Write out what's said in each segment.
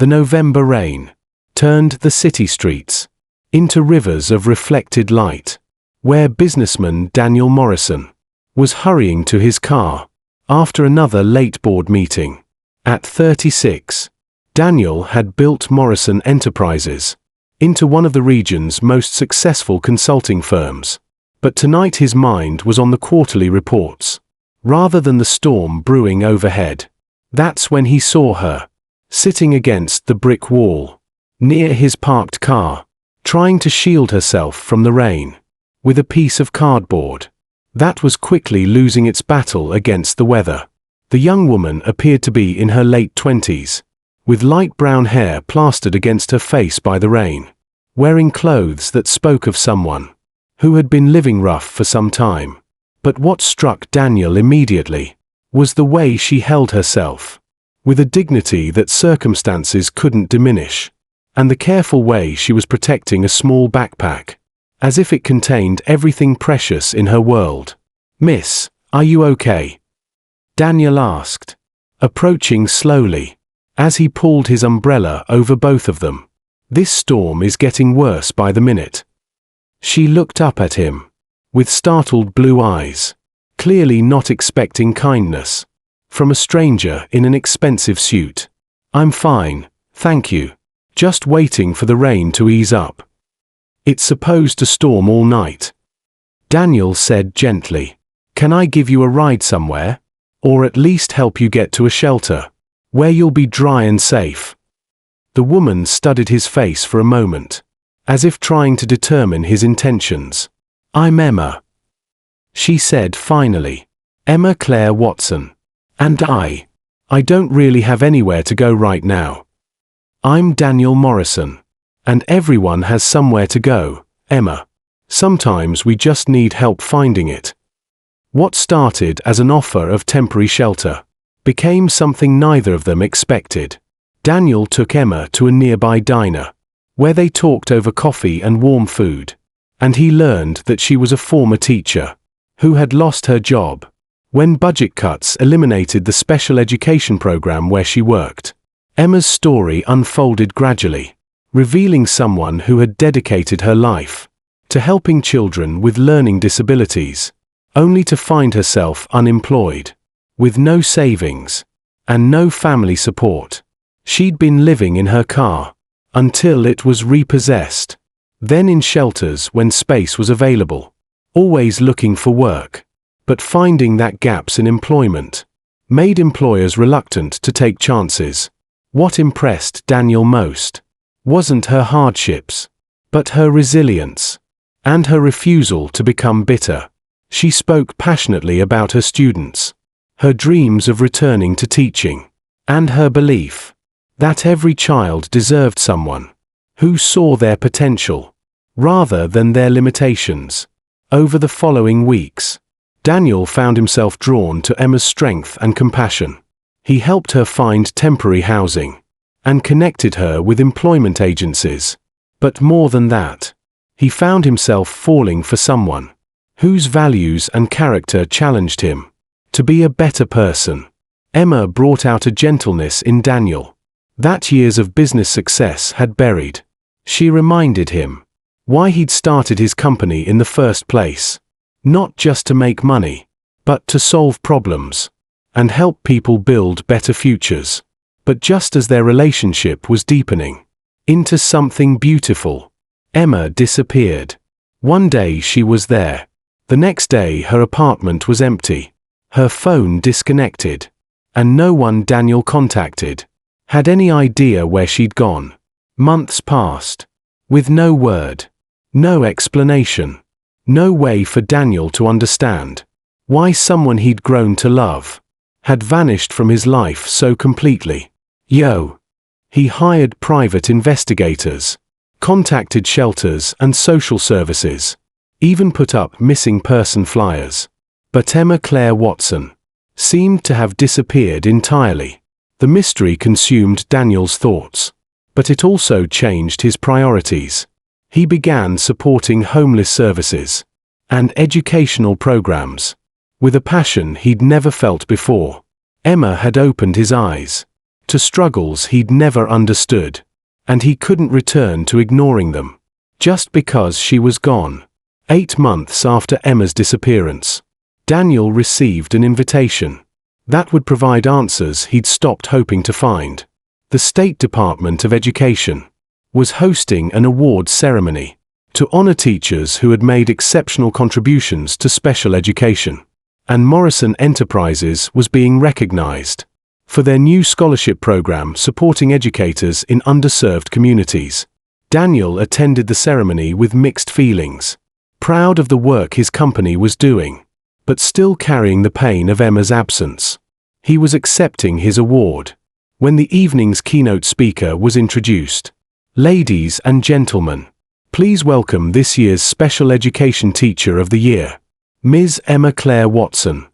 The November rain turned the city streets into rivers of reflected light, where businessman Daniel Morrison was hurrying to his car after another late board meeting. At 36, Daniel had built Morrison Enterprises into one of the region's most successful consulting firms. But tonight his mind was on the quarterly reports, rather than the storm brewing overhead. That's when he saw her, sitting against the brick wall, near his parked car, trying to shield herself from the rain, with a piece of cardboard that was quickly losing its battle against the weather. The young woman appeared to be in her late 20s, with light brown hair plastered against her face by the rain, wearing clothes that spoke of someone who had been living rough for some time. But what struck Daniel immediately was the way she held herself, with a dignity that circumstances couldn't diminish, and the careful way she was protecting a small backpack, as if it contained everything precious in her world. "Miss, are you okay?" Daniel asked, approaching slowly, as he pulled his umbrella over both of them. "This storm is getting worse by the minute." She looked up at him, with startled blue eyes, clearly not expecting kindness from a stranger in an expensive suit. "I'm fine, thank you. Just waiting for the rain to ease up. It's supposed to storm all night." Daniel said gently, "Can I give you a ride somewhere? Or at least help you get to a shelter, where you'll be dry and safe?" The woman studied his face for a moment, as if trying to determine his intentions. "I'm Emma," she said finally. "Emma Claire Watson. And I don't really have anywhere to go right now. I'm Daniel Morrison. And everyone has somewhere to go, Emma. Sometimes we just need help finding it." What started as an offer of temporary shelter became something neither of them expected. Daniel took Emma to a nearby diner, where they talked over coffee and warm food, and he learned that she was a former teacher who had lost her job when budget cuts eliminated the special education program where she worked. Emma's story unfolded gradually, revealing someone who had dedicated her life to helping children with learning disabilities, only to find herself unemployed, with no savings, and no family support. She'd been living in her car until it was repossessed, then in shelters when space was available, always looking for work, but finding that gaps in employment made employers reluctant to take chances. What impressed Daniel most wasn't her hardships, but her resilience, and her refusal to become bitter. She spoke passionately about her students, her dreams of returning to teaching, and her belief that every child deserved someone who saw their potential, rather than their limitations. Over the following weeks, Daniel found himself drawn to Emma's strength and compassion. He helped her find temporary housing, and connected her with employment agencies. But more than that, he found himself falling for someone whose values and character challenged him to be a better person. Emma brought out a gentleness in Daniel that years of business success had buried. She reminded him why he'd started his company in the first place, not just to make money, but to solve problems and help people build better futures. But just as their relationship was deepening into something beautiful, Emma disappeared. One day she was there. The next day her apartment was empty, her phone disconnected, and no one Daniel contacted had any idea where she'd gone. Months passed, with no word, no explanation, no way for Daniel to understand why someone he'd grown to love had vanished from his life so completely. He hired private investigators, contacted shelters and social services, even put up missing person flyers. But Emma Claire Watson seemed to have disappeared entirely. The mystery consumed Daniel's thoughts, but it also changed his priorities. He began supporting homeless services and educational programs with a passion he'd never felt before. Emma had opened his eyes to struggles he'd never understood, and he couldn't return to ignoring them, just because she was gone. 8 months after Emma's disappearance, Daniel received an invitation that would provide answers he'd stopped hoping to find. The State Department of Education was hosting an awards ceremony to honor teachers who had made exceptional contributions to special education, and Morrison Enterprises was being recognized for their new scholarship program supporting educators in underserved communities. Daniel attended the ceremony with mixed feelings, proud of the work his company was doing, but still carrying the pain of Emma's absence. He was accepting his award when the evening's keynote speaker was introduced. Ladies and gentlemen, please welcome this year's Special Education Teacher of the Year, Ms. Emma Claire Watson.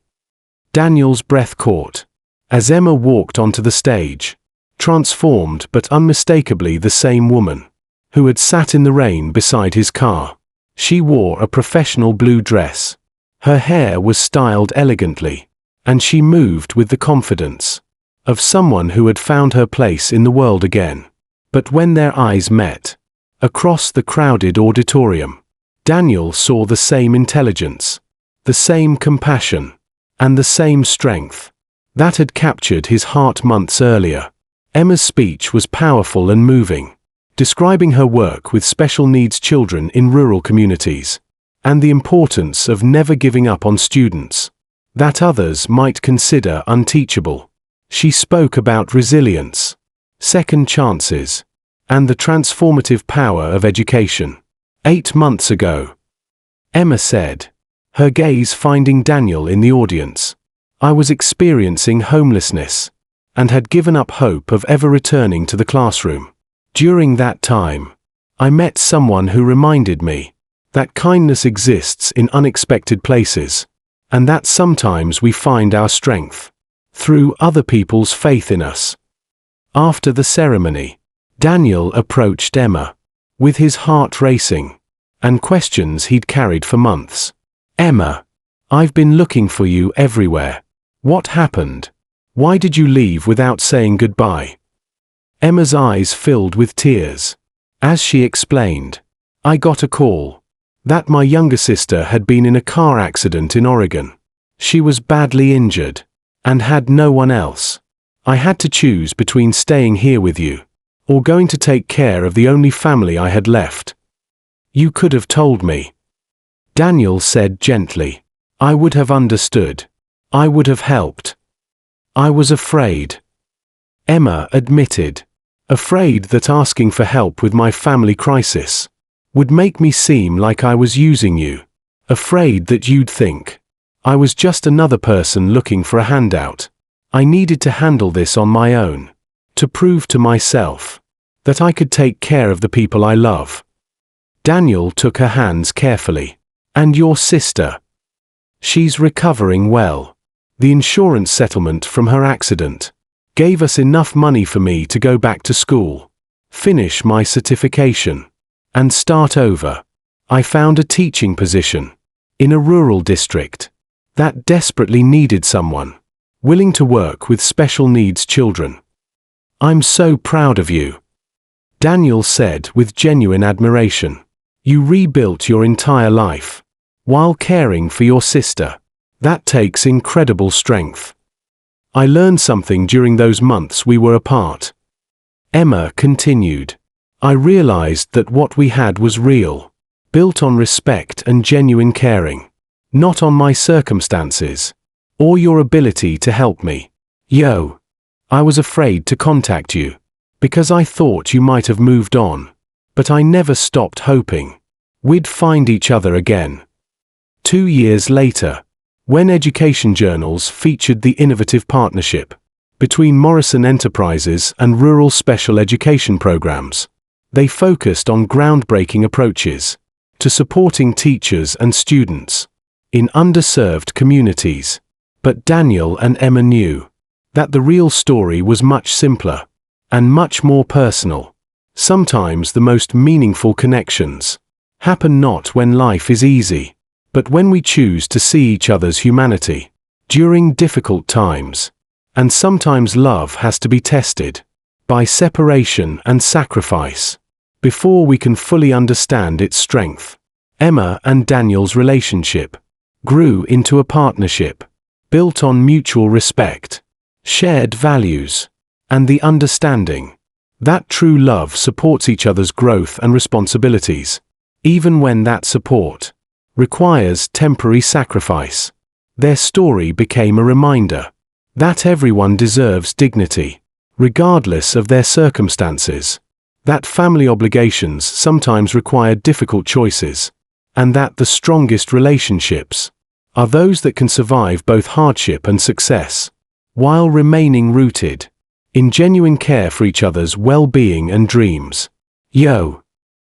Daniel's breath caught as Emma walked onto the stage, transformed but unmistakably the same woman who had sat in the rain beside his car. She wore a professional blue dress. Her hair was styled elegantly, and she moved with the confidence of someone who had found her place in the world again. But when their eyes met, across the crowded auditorium, Daniel saw the same intelligence, the same compassion, and the same strength that had captured his heart months earlier. Emma's speech was powerful and moving, describing her work with special needs children in rural communities, and the importance of never giving up on students that others might consider unteachable. She spoke about resilience, second chances, and the transformative power of education. 8 months ago, Emma said, her gaze finding Daniel in the audience, I was experiencing homelessness and had given up hope of ever returning to the classroom. During that time, I met someone who reminded me that kindness exists in unexpected places, and that sometimes we find our strength through other people's faith in us. After the ceremony, Daniel approached Emma with his heart racing and questions he'd carried for months. Emma, I've been looking for you everywhere. What happened? Why did you leave without saying goodbye? Emma's eyes filled with tears as she explained, I got a call that my younger sister had been in a car accident in Oregon. She was badly injured and had no one else. I had to choose between staying here with you or going to take care of the only family I had left. You could have told me. Daniel said gently, I would have understood. I would have helped. I was afraid. Emma admitted, afraid that asking for help with my family crisis would make me seem like I was using you, afraid that you'd think I was just another person looking for a handout. I needed to handle this on my own, to prove to myself that I could take care of the people I love. Daniel took her hands carefully. And your sister? She's recovering well. The insurance settlement from her accident gave us enough money for me to go back to school, finish my certification, and start over. I found a teaching position in a rural district that desperately needed someone willing to work with special needs children. I'm so proud of you, Daniel said with genuine admiration. You rebuilt your entire life while caring for your sister. That takes incredible strength. I learned something during those months we were apart. Emma continued. I realized that what we had was real, built on respect and genuine caring, not on my circumstances or your ability to help me. I was afraid to contact you because I thought you might have moved on, but I never stopped hoping we'd find each other again. 2 years later, when education journals featured the innovative partnership between Morrison Enterprises and rural special education programs, they focused on groundbreaking approaches to supporting teachers and students in underserved communities. But Daniel and Emma knew that the real story was much simpler and much more personal. Sometimes the most meaningful connections happen not when life is easy, but when we choose to see each other's humanity during difficult times. And sometimes love has to be tested by separation and sacrifice before we can fully understand its strength. Emma and Daniel's relationship grew into a partnership built on mutual respect, shared values, and the understanding that true love supports each other's growth and responsibilities, even when that support requires temporary sacrifice. Their story became a reminder that everyone deserves dignity, regardless of their circumstances, that family obligations sometimes require difficult choices, and that the strongest relationships are those that can survive both hardship and success, while remaining rooted in genuine care for each other's well-being and dreams. Yo!